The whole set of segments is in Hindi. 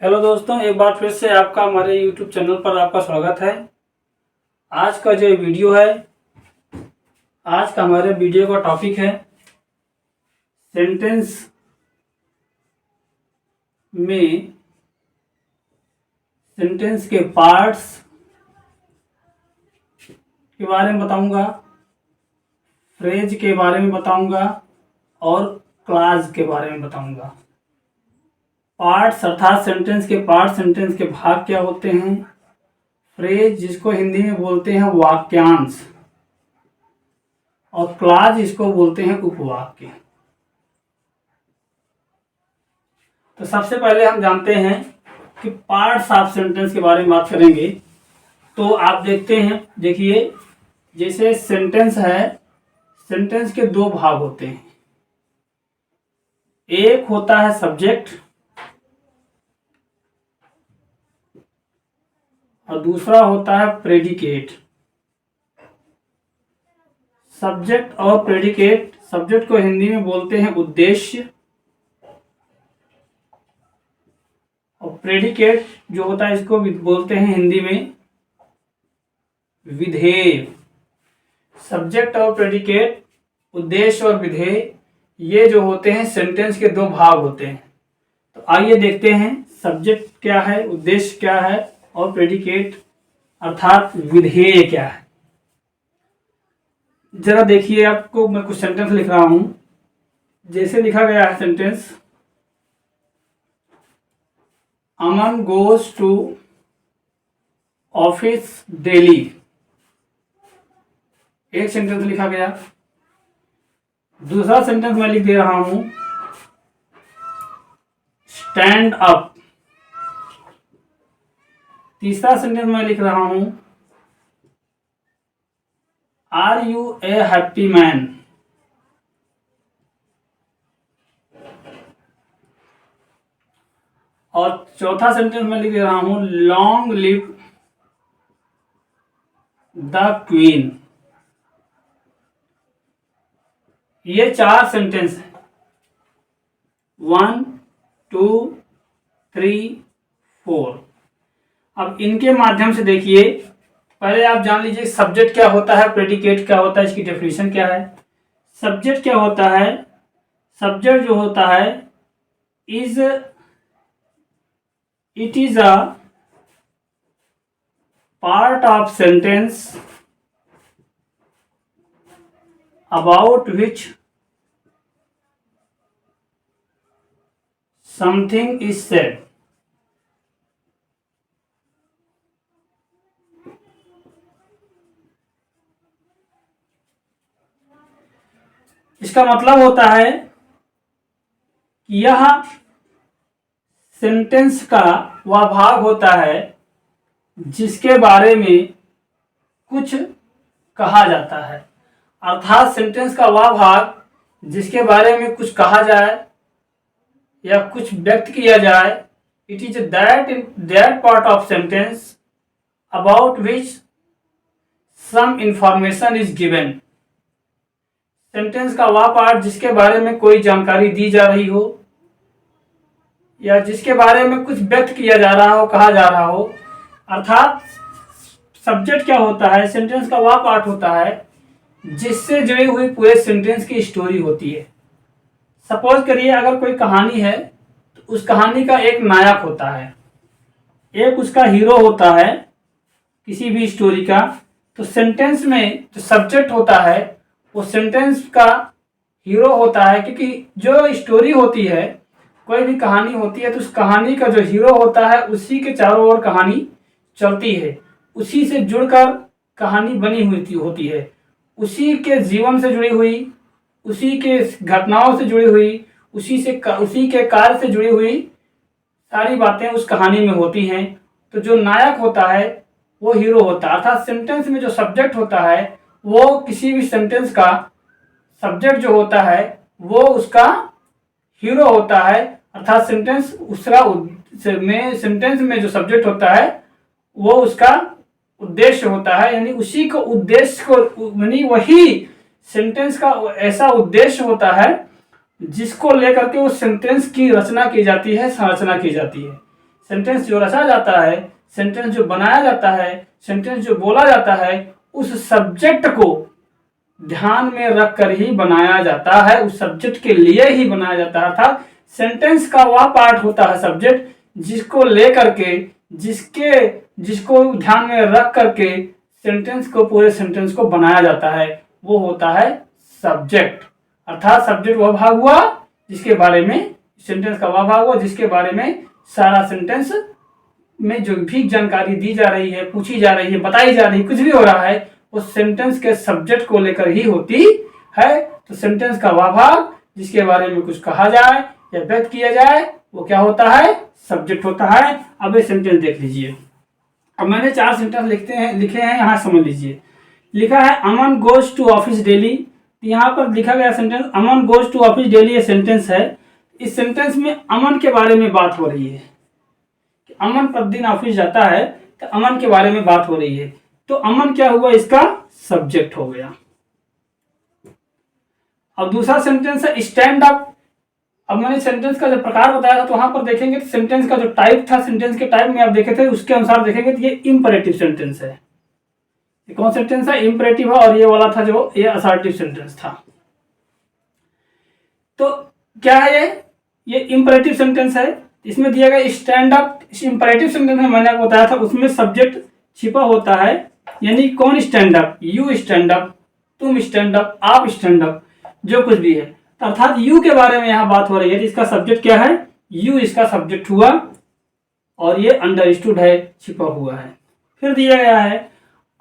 हेलो दोस्तों, एक बार फिर से आपका हमारे YouTube चैनल पर आपका स्वागत है। आज का जो वीडियो है, आज का हमारे वीडियो का टॉपिक है सेंटेंस में सेंटेंस के पार्ट्स के बारे में बताऊंगा, फ्रेज के बारे में बताऊंगा और क्लॉज के बारे में बताऊंगा। पार्ट्स अर्थात सेंटेंस के पार्ट, सेंटेंस के भाग क्या होते हैं, फ्रेज जिसको हिंदी में बोलते हैं वाक्यांश, और क्लॉज इसको बोलते हैं उपवाक्य। तो सबसे पहले हम जानते हैं कि पार्ट्स ऑफ सेंटेंस के बारे में बात करेंगे। तो आप देखते हैं, देखिए जैसे सेंटेंस है, सेंटेंस के दो भाग होते हैं। एक होता है सब्जेक्ट और दूसरा होता है प्रेडिकेट। सब्जेक्ट और प्रेडिकेट, सब्जेक्ट को हिंदी में बोलते हैं उद्देश्य और प्रेडिकेट जो होता है इसको बोलते हैं हिंदी में विधेय। सब्जेक्ट और प्रेडिकेट, उद्देश्य और विधेय, ये जो होते हैं सेंटेंस के दो भाग होते हैं। तो आइए देखते हैं सब्जेक्ट क्या है, उद्देश्य क्या है और प्रेडिकेट अर्थात विधेय क्या है। जरा देखिए, आपको मैं कुछ सेंटेंस लिख रहा हूं। जैसे लिखा गया है sentence, Aman goes to office daily. एक सेंटेंस लिखा गया। दूसरा सेंटेंस मैं लिख दे रहा हूं, स्टैंड अप। तीसरा सेंटेंस मैं लिख रहा हूं, are you a happy man. और चौथा सेंटेंस मैं लिख रहा हूं, लॉन्ग लिव द क्वीन। ये चार सेंटेंस हैं, 1, 2, 3, 4। अब इनके माध्यम से देखिए, पहले आप जान लीजिए सब्जेक्ट क्या होता है, प्रेडिकेट क्या होता है, इसकी डेफिनेशन क्या है। सब्जेक्ट क्या होता है? सब्जेक्ट जो होता है it is a part of sentence about which something is said. इसका मतलब होता है कि यह सेंटेंस का वह भाग होता है जिसके बारे में कुछ कहा जाता है। अर्थात सेंटेंस का वह भाग जिसके बारे में कुछ कहा जाए या कुछ व्यक्त किया जाए। It is that part of sentence about which some information is given. Sentence का वह पार्ट जिसके बारे में कोई जानकारी दी जा रही हो या जिसके बारे में कुछ व्यक्त किया जा रहा हो, कहा जा रहा हो। अर्थात सब्जेक्ट क्या होता है? सेंटेंस का वह पार्ट होता है जिससे जुड़ी हुई पूरे सेंटेंस की स्टोरी होती है। सपोज करिए अगर कोई कहानी है तो उस कहानी का एक नायक होता है, एक उसका हीरो होता है किसी भी स्टोरी का। तो सेंटेंस में जो सब्जेक्ट होता है वो सेंटेंस का हीरो होता है, क्योंकि जो स्टोरी होती है, कोई भी कहानी होती है तो उस कहानी का जो हीरो होता है उसी के चारों ओर कहानी चलती है, उसी से जुड़कर कहानी बनी हुई होती है, उसी के जीवन से जुड़ी हुई, उसी के घटनाओं से जुड़ी हुई, उसी के कार्य से जुड़ी हुई सारी बातें उस कहानी में होती हैं। तो जो नायक होता है वो हीरो होता है। अर्थात सेंटेंस में जो सब्जेक्ट होता है वो किसी भी सेंटेंस का सब्जेक्ट जो होता है वो उसका हीरो होता है। अर्थात सेंटेंस में जो सब्जेक्ट होता है वो उसका उद्देश्य होता है, यानी उसी को उद्देश्य को, यानी वही सेंटेंस का ऐसा उद्देश्य होता है जिसको लेकर के उस सेंटेंस की रचना की जाती है, संरचना की जाती है। सेंटेंस जो रचा जाता है, सेंटेंस जो बनाया जाता है, सेंटेंस जो बोला जाता है, उस सब्जेक्ट को ध्यान में रख कर ही बनाया जाता है, उस सब्जेक्ट के लिए ही बनाया जाता है। अर्थात सेंटेंस का वह पार्ट होता है सब्जेक्ट जिसको लेकर के, जिसको ध्यान में रख करके सेंटेंस को, पूरे सेंटेंस को बनाया जाता है, वो होता है सब्जेक्ट। अर्थात सब्जेक्ट वह भाग हुआ जिसके बारे में, सेंटेंस का वह भाग हुआ जिसके बारे में सारा सेंटेंस में जो भी जानकारी दी जा रही है, पूछी जा रही है, बताई जा रही है, कुछ भी हो रहा है, उस सेंटेंस के सब्जेक्ट को लेकर ही होती है। तो सेंटेंस का वह भाग जिसके बारे में कुछ कहा जाए या व्यक्त किया जाए, वो क्या होता है? सब्जेक्ट होता है। अब ये सेंटेंस देख लीजिए। अब मैंने 4 सेंटेंस लिखे हैं, यहाँ समझ लीजिए। लिखा है Aman goes to office daily. यहाँ पर लिखा गया sentence Aman goes to office daily, ये सेंटेंस है। इस सेंटेंस में अमन के बारे में बात हो रही है कि अमन प्रतिदिन ऑफिस जाता है, तो अमन के बारे में बात हो रही है। तो अमन क्या हुआ? इसका सब्जेक्ट हो गया। अब दूसरा सेंटेंस है स्टैंड अप। अब मैंने सेंटेंस का जो प्रकार बताया था, तो वहां पर देखेंगे तो सेंटेंस का जो टाइप था, सेंटेंस के टाइप में आप देखे थे, उसके अनुसार देखेंगे तो ये इंपरेटिव सेंटेंस है। ये कौन सेंटेंस है? इंपरेटिव है। और ये वाला था जो ये असर्टिव सेंटेंस था। तो क्या है ये इंपरेटिव सेंटेंस है। इसमें दिया गया स्टैंड अप। इस इंपरेटिव सेंटेंस में मैंने आपको बताया था, उसमें सब्जेक्ट छिपा होता है। यानी कौन stand up? You stand up, तुम स्टैंड अप, आप स्टैंड अप, जो कुछ भी है। तो अर्थात यू के बारे में यहाँ बात हो रही है। इसका सब्जेक्ट क्या है? यू इसका सब्जेक्ट हुआ, और ये अंडरस्टूड है, छिपा हुआ है। फिर दिया गया है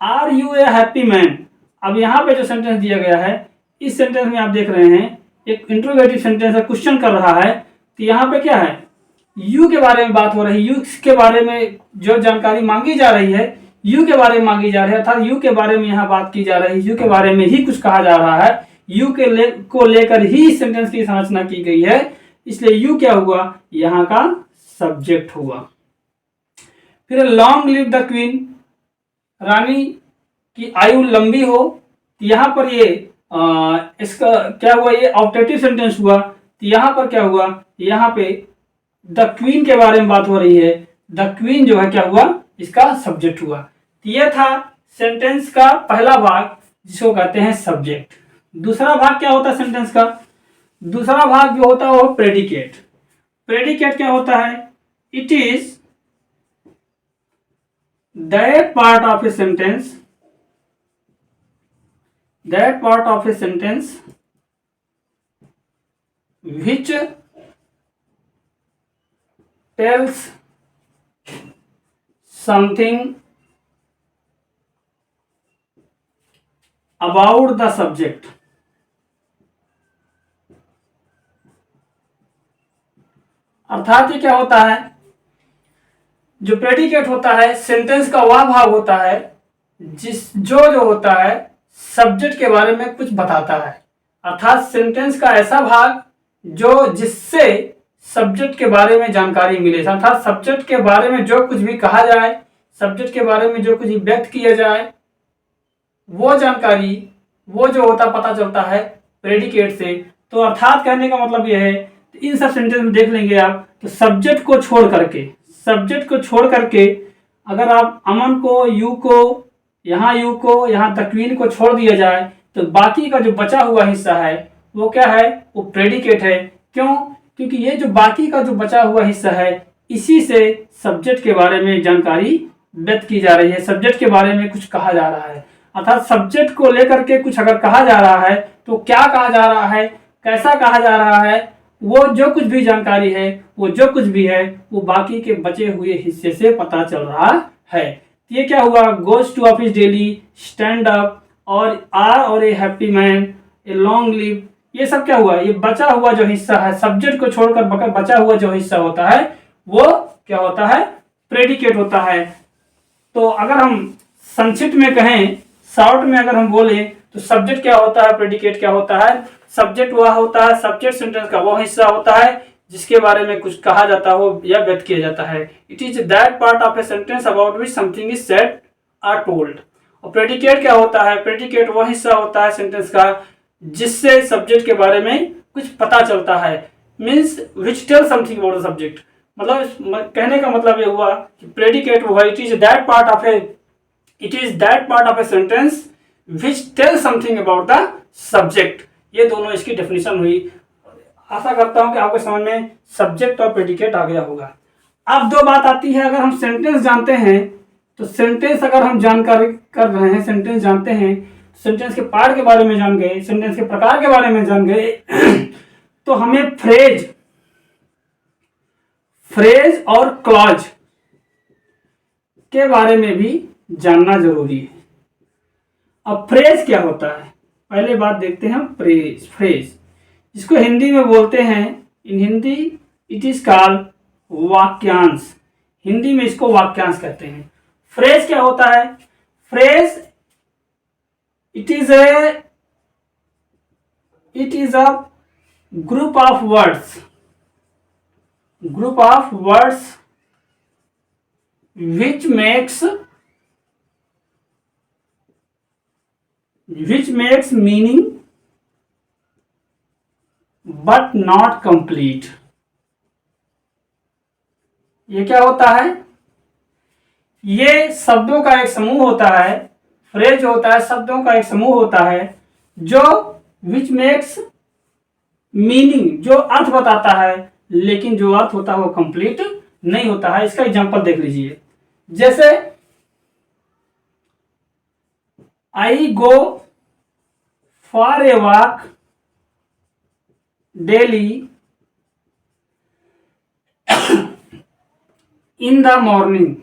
are you a happy man. अब यहाँ पे जो सेंटेंस दिया गया है, इस सेंटेंस में आप देख रहे हैं एक इंट्रोगेटिव सेंटेंस है, क्वेश्चन कर रहा है। तो यहाँ पे क्या है? यू के बारे में बात हो रही है। यू के बारे में जो जानकारी मांगी जा रही है, यू के बारे में मांगी जा रही है, अर्थात यू के बारे में यहाँ बात की जा रही है, यू के बारे में ही कुछ कहा जा रहा है, यू को लेकर ही इस सेंटेंस की संरचना की गई है। इसलिए यू क्या हुआ? यहाँ का सब्जेक्ट हुआ। फिर लॉन्ग लिव द क्वीन, रानी की आयु लंबी हो। तो यहाँ पर ये इसका क्या हुआ? ये ऑब्जेक्टिव सेंटेंस हुआ। तो यहाँ पर क्या हुआ? यहाँ पे द क्वीन के बारे में बात हो रही है। द क्वीन जो है क्या हुआ? इसका सब्जेक्ट हुआ। तो यह था सेंटेंस का पहला भाग, जिसको कहते हैं सब्जेक्ट। दूसरा भाग क्या होता है सेंटेंस का? दूसरा भाग जो होता है वो प्रेडिकेट। प्रेडिकेट क्या होता है? It is that part of a sentence, that part of a sentence which tells something about the subject। अर्थात ये क्या होता है? जो प्रेडिकेट होता है, सेंटेंस का वह भाग होता है जो होता है सब्जेक्ट के बारे में कुछ बताता है। अर्थात सेंटेंस का ऐसा भाग जो जिससे सब्जेक्ट के बारे में जानकारी मिले। अर्थात सब्जेक्ट के बारे में जो कुछ भी कहा जाए, सब्जेक्ट के बारे में जो कुछ भी व्यक्त किया जाए, वो जानकारी, वो जो होता पता चलता है प्रेडिकेट से। तो अर्थात कहने का मतलब यह है, तो इन सब सेंटेंस में देख लेंगे आप, तो सब्जेक्ट को छोड़ करके अगर आप अमन को, यू को, यहाँ द क्वीन को छोड़ दिया जाए, तो बाकी का जो बचा हुआ हिस्सा है वो क्या है? वो प्रेडिकेट है। क्यों? क्योंकि ये जो बाकी का जो बचा हुआ हिस्सा है, इसी से सब्जेक्ट के बारे में जानकारी व्यक्त की जा रही है, सब्जेक्ट के बारे में कुछ कहा जा रहा है। अर्थात सब्जेक्ट को लेकर के कुछ अगर कहा जा रहा है, तो क्या कहा जा रहा है, कैसा कहा जा रहा है, वो जो कुछ भी जानकारी है, वो जो कुछ भी है, वो बाकी के बचे हुए हिस्से से पता चल रहा है। ये क्या हुआ? Goes to office daily, stand up, और आर और a happy man, a long live, ये सब क्या हुआ? ये बचा हुआ जो हिस्सा है, सब्जेक्ट को छोड़कर बचा हुआ जो हिस्सा होता है, वो क्या होता है? प्रेडिकेट होता है। तो अगर हम संक्षिप्त में कहें, शॉर्ट में अगर हम बोले, तो सब्जेक्ट क्या होता है, प्रेडिकेट क्या होता है? सब्जेक्ट वह होता है, सब्जेक्ट सेंटेंस का वो हिस्सा होता है जिसके बारे में कुछ कहा जाता हो या व्यक्त किया जाता है। It is that part of a sentence about which something is said or told. और प्रेडिकेट क्या होता है? प्रेडिकेट वो हिस्सा होता है सेंटेंस का जिससे सब्जेक्ट के बारे में कुछ पता चलता है, means which tell something about the subject. मतलब कहने का मतलब ये हुआ कि प्रेडिकेट हुआ it is that part of a sentence which tell something about the subject. ये दोनों इसकी डेफिनेशन हुई। आशा करता हूं कि आपके समझ में सब्जेक्ट और प्रेडिकेट आ गया होगा। अब दो बात आती है, अगर हम सेंटेंस जानते हैं तो सेंटेंस अगर हम जानकारी कर रहे हैं, सेंटेंस जानते हैं, सेंटेंस के पार्ट के बारे में जान गए, सेंटेंस के प्रकार के बारे में जान गए तो हमें फ्रेज और क्लॉज के बारे में भी जानना जरूरी है। अब फ्रेज क्या होता है, पहले बात देखते हैं हम। फ्रेज जिसको हिंदी में बोलते हैं, इन हिंदी इट इज कॉल्ड वाक्यांश। हिंदी में इसको वाक्यांश कहते हैं। फ्रेज क्या होता है? Phrase it is a group of words which makes meaning but not complete। ये क्या होता है? ये शब्दों का एक समूह होता है। फ्रेज होता है शब्दों का एक समूह होता है जो विच मेक्स मीनिंग, जो अर्थ बताता है, लेकिन जो अर्थ होता है वो कंप्लीट नहीं होता है। इसका एग्जांपल देख लीजिए, जैसे I go for a walk daily in the morning.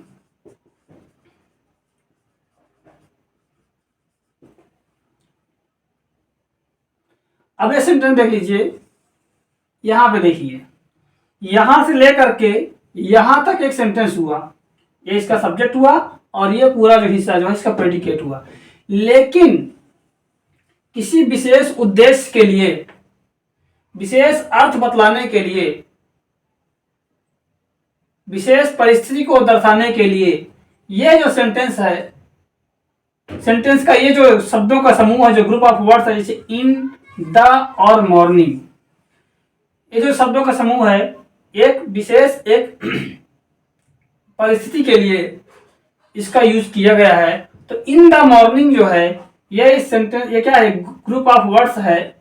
अब ये सेंटेंस देख लीजिए, यहां पे देखिए, यहां से लेकर के यहां तक एक सेंटेंस हुआ, ये इसका सब्जेक्ट हुआ और ये पूरा जो हिस्सा जो है इसका प्रेडिकेट हुआ। लेकिन किसी विशेष उद्देश्य के लिए, विशेष अर्थ बतलाने के लिए, विशेष परिस्थिति को दर्शाने के लिए ये जो सेंटेंस है, सेंटेंस का ये जो शब्दों का समूह है, जो ग्रुप ऑफ वर्ड्स है, जैसे इन, द और मॉर्निंग, ये जो शब्दों का समूह है एक विशेष एक परिस्थिति के लिए इसका यूज किया गया है। तो इन द मॉर्निंग जो है ये इस सेंटेंस, ये क्या है? ग्रुप ऑफ वर्ड्स है,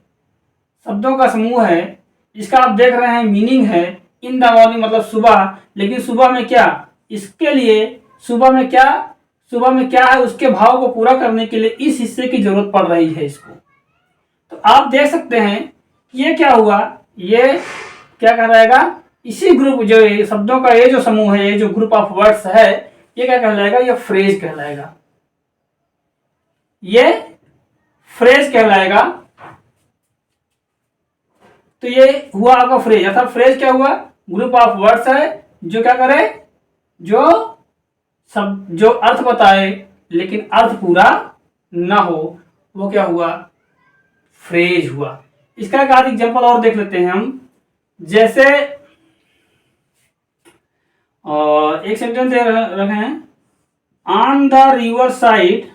शब्दों का समूह है। इसका आप देख रहे हैं मीनिंग है इन द मॉर्निंग मतलब सुबह। लेकिन सुबह में क्या, इसके लिए सुबह में क्या है, उसके भाव को पूरा करने के लिए इस हिस्से की जरूरत पड़ रही है इसको। तो आप देख सकते हैं ये क्या हुआ, ये क्या कहलाएगा? इसी ग्रुप जो शब्दों का ये जो समूह है, ये जो ग्रुप ऑफ वर्ड्स है, ये क्या कहलाएगा? ये फ्रेज कहलाएगा। ये फ्रेज कहलाएगा। तो ये हुआ आपका फ्रेज। अर्थात फ्रेज क्या हुआ? ग्रुप ऑफ वर्ड्स है जो क्या करे, जो अर्थ बताए लेकिन अर्थ पूरा ना हो, वो क्या हुआ? फ्रेज हुआ। इसका एक आध एग्जांपल और देख लेते हैं हम। जैसे एक सेंटेंस दे रखे हैं, on the river side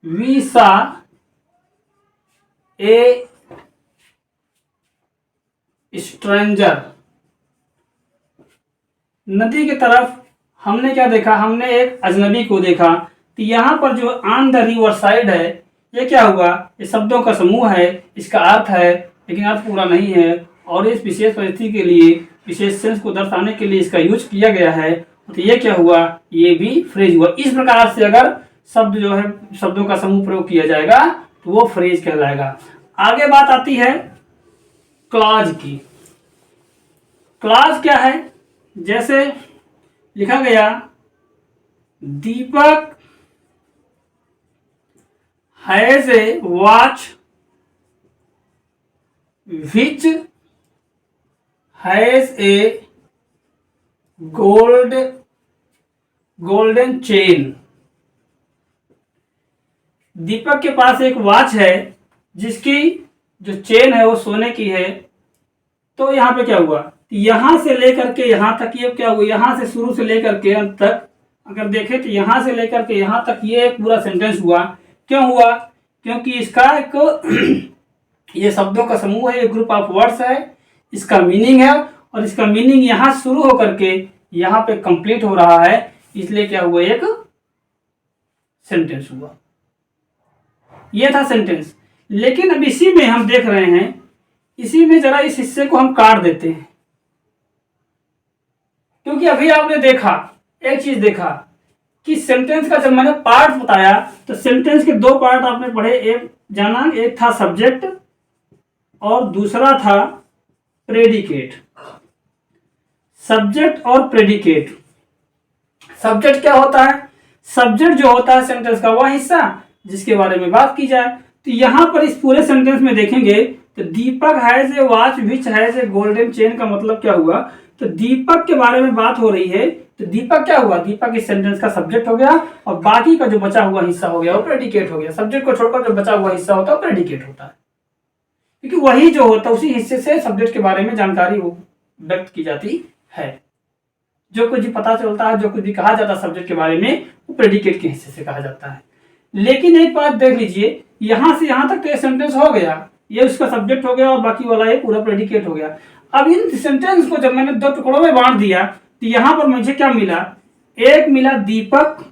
we saw a stranger. नदी की तरफ हमने क्या देखा? हमने एक अजनबी को देखा। तो यहाँ पर जो ऑन द रिवर साइड है, ये क्या हुआ? ये शब्दों का समूह है, इसका अर्थ है लेकिन अर्थ पूरा नहीं है, और इस विशेष परिस्थिति के लिए, विशेष सेंस को दर्शाने के लिए इसका यूज किया गया है। तो ये क्या हुआ? ये भी फ्रेज हुआ। इस प्रकार से अगर शब्द जो है, शब्दों का समूह प्रयोग किया जाएगा तो वो फ्रेज कहलाएगा। आगे बात आती है क्लॉज की। क्लॉज क्या है? जैसे लिखा गया, Deepak has a watch which has a golden chain। दीपक के पास एक वॉच है जिसकी जो चेन है वो सोने की है। तो यहाँ पे क्या हुआ? यहां से लेकर के यहां तक ये क्या हुआ? यहां से शुरू से लेकर के अंत तक अगर देखें तो यहां से लेकर के यहां तक ये पूरा सेंटेंस हुआ। क्यों हुआ? क्योंकि इसका एक ये शब्दों का समूह है, ये ग्रुप ऑफ वर्ड्स है, इसका मीनिंग है, और इसका मीनिंग यहाँ शुरू होकर के यहाँ पे कंप्लीट हो रहा है, इसलिए क्या हुआ, एक सेंटेंस हुआ। ये था सेंटेंस। लेकिन अब इसी में हम देख रहे हैं, इसी में जरा इस हिस्से को हम काट देते हैं, क्योंकि अभी आपने देखा, एक चीज देखा कि सेंटेंस का जब मैंने पार्ट बताया तो सेंटेंस के दो पार्ट आपने पढ़े, एक जाना, एक था सब्जेक्ट और दूसरा था प्रेडिकेट। सब्जेक्ट और प्रेडिकेट। सब्जेक्ट क्या होता है? सब्जेक्ट जो होता है सेंटेंस का वह हिस्सा जिसके बारे में बात की जाए। तो यहां पर इस पूरे सेंटेंस में देखेंगे तो Deepak has a watch which has a golden chain का मतलब क्या हुआ? तो दीपक के बारे में बात हो रही है, तो दीपक क्या हुआ? दीपक इस सेंटेंस का सब्जेक्ट हो गया और बाकी का जो बचा हुआ हिस्सा हो गया वो प्रेडिकेट हो गया। सब्जेक्ट को छोड़कर जो बचा हुआ हिस्सा होता है वो प्रेडिकेट होता है, क्योंकि वही जो होता है उसी हिस्से से सब्जेक्ट के बारे में जानकारी व्यक्त की जाती है। जो कुछ भी पता चलता है, जो कुछ भी कहा जाता है सब्जेक्ट के बारे में, वो प्रेडिकेट के हिस्से से कहा जाता है। लेकिन एक बात देख लीजिए, यहां से यहां तक तो ये सेंटेंस हो गया, ये उसका सब्जेक्ट हो गया और बाकी वाला ये पूरा प्रेडिकेट हो गया। अब इन सेंटेंस को जब मैंने दो टुकड़ों में बांट दिया तो यहां पर मुझे क्या मिला? एक मिला दीपक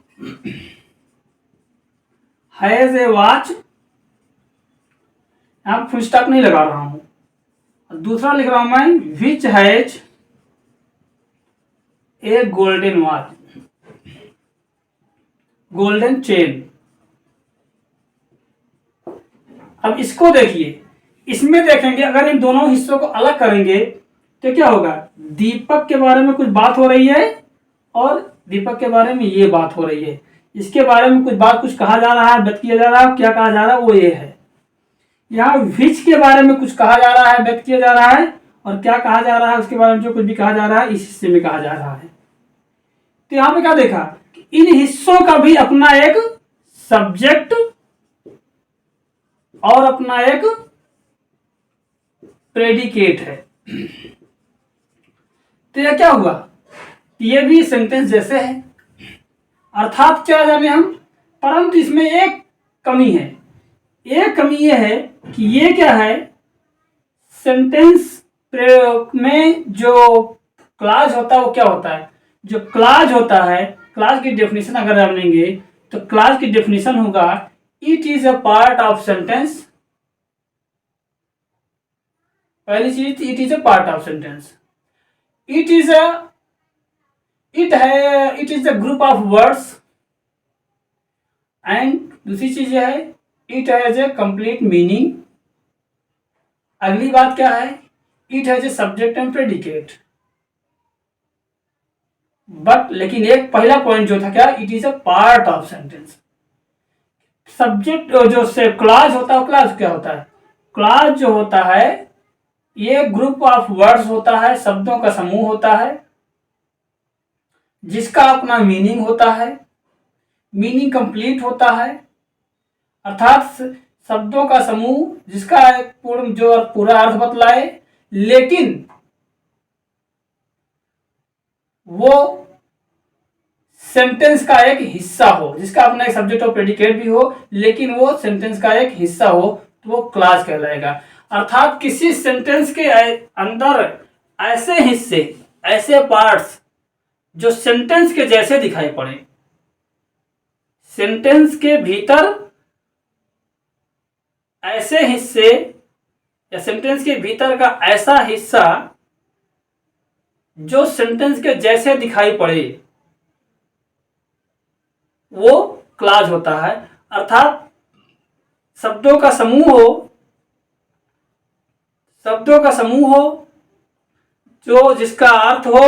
हैज ए वॉच, यहां फुल स्टॉप नहीं लगा रहा हूं, दूसरा लिख रहा हूं मैं विच has a golden watch, golden chain. अब इसको देखिए, इसमें देखेंगे अगर इन दोनों हिस्सों को अलग करेंगे तो क्या होगा? दीपक के बारे में कुछ बात हो रही है और दीपक के बारे में ये बात हो रही है, इसके बारे में कुछ कहा जा रहा है, व्यक्त किया जा रहा है। क्या कहा जा रहा है? वो ये है। यहाँ विच के बारे में कुछ कहा जा रहा है, व्यक्त किया जा रहा है, और क्या कहा जा रहा है उसके बारे में जो कुछ भी कहा जा रहा है इस हिस्से में कहा जा रहा है। तो यहाँ पे क्या देखा कि इन हिस्सों का भी अपना एक सब्जेक्ट और अपना एक प्रेडिकेट है। तो यह क्या हुआ? ये भी सेंटेंस जैसे है, अर्थात क्या जाने हम, परंतु इसमें एक कमी है। एक कमी यह है कि ये क्या है, सेंटेंस में जो क्लॉज होता है वो क्या होता है? जो क्लॉज होता है, क्लॉज की डेफिनेशन अगर हम लेंगे तो क्लॉज की डेफिनेशन होगा it is a part of sentence. पहली चीज, it is a part of sentence, it is a group of words, and दूसरी चीज है it has a complete meaning. अगली बात क्या है? It has a subject and predicate. But लेकिन एक पहला पॉइंट जो था क्या, it is a part of sentence. Subject जो से क्लॉज होता है, क्लॉज क्या होता है? क्लॉज जो होता है ये ग्रुप ऑफ वर्ड्स होता है, शब्दों का समूह होता है जिसका अपना मीनिंग होता है, मीनिंग कंप्लीट होता है, अर्थात शब्दों का समूह जिसका पूरा अर्थ बतलाए, लेकिन वो सेंटेंस का एक हिस्सा हो, जिसका अपना एक सब्जेक्ट और प्रेडिकेट भी हो, लेकिन वो सेंटेंस का एक हिस्सा हो, तो वो क्लॉज कहलाएगा। अर्थात किसी सेंटेंस के अंदर ऐसे हिस्से, ऐसे पार्ट्स जो सेंटेंस के जैसे दिखाई पड़े, सेंटेंस के भीतर ऐसे हिस्से या सेंटेंस के भीतर का ऐसा हिस्सा जो सेंटेंस के जैसे दिखाई पड़े, वो क्लॉज होता है। अर्थात शब्दों का समूह हो जो जिसका अर्थ हो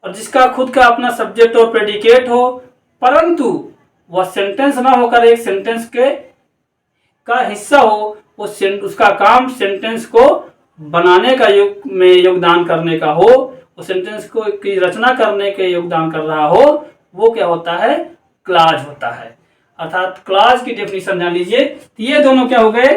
और जिसका खुद का अपना सब्जेक्ट और प्रेडिकेट हो, परंतु वह सेंटेंस ना होकर एक सेंटेंस का हिस्सा हो, उसका काम सेंटेंस को बनाने का में योगदान करने का हो, उस सेंटेंस को की रचना करने के योगदान कर रहा हो, वो क्या होता है? क्लॉज होता है। अर्थात क्लॉज की डेफिनेशन जान लीजिए। तो ये दोनों क्या हो गए?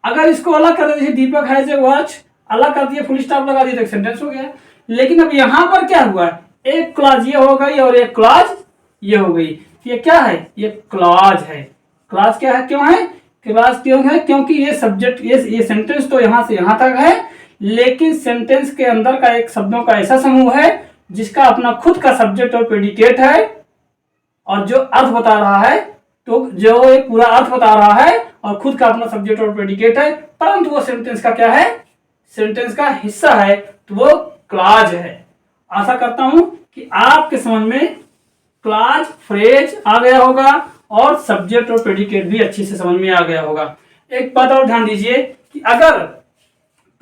अगर इसको अलग कर दिया, दीपक हैज ए वॉच अलग कर दिया, फुल स्टॉप लगा दिया तो सेंटेंस हो गया। लेकिन अब यहां पर क्या हुआ? एक क्लॉज ये हो गई और एक क्लॉज ये हो गई। ये क्या है? ये क्लॉज है। क्लॉज क्या है? क्यों है? क्लास क्यों है? क्योंकि ये सब्जेक्ट, ये सेंटेंस तो यहाँ से यहाँ तक है, लेकिन सेंटेंस के अंदर का एक शब्दों का ऐसा समूह है जिसका अपना खुद का सब्जेक्ट और प्रेडिकेट है, और जो अर्थ बता रहा है, तो जो एक पूरा अर्थ बता रहा है और खुद का अपना सब्जेक्ट और प्रेडिकेट है, परंतु वो सेंटेंस का क्या है? सेंटेंस का हिस्सा है, तो वो क्लॉज है। आशा करता हूं कि आपके समझ में क्लॉज, फ्रेज आ गया होगा और सब्जेक्ट और प्रेडिकेट भी अच्छी से समझ में आ गया होगा। एक बात और ध्यान दीजिए कि अगर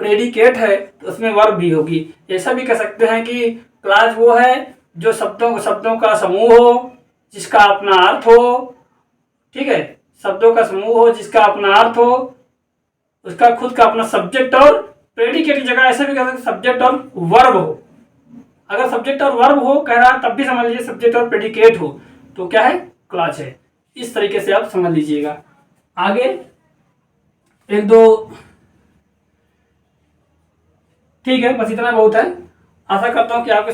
प्रेडिकेट है तो उसमें वर्ब भी होगी। ऐसा भी कह सकते हैं कि क्लॉज वो है जो शब्दों का समूह हो जिसका अपना अर्थ हो, ठीक है, शब्दों का समूह हो जिसका अपना अर्थ हो, उसका खुद का अपना सब्जेक्ट और प्रेडिकेट की जगह ऐसा भी कह सकते सब्जेक्ट और वर्ब हो। अगर सब्जेक्ट और वर्ब हो कह रहा है तब भी समझ लीजिए सब्जेक्ट और प्रेडिकेट हो तो क्या है? क्लॉज है। इस तरीके से आप समझ लीजिएगा। आगे एक दो, ठीक है, बस इतना बहुत है। आशा करता हूं कि आपके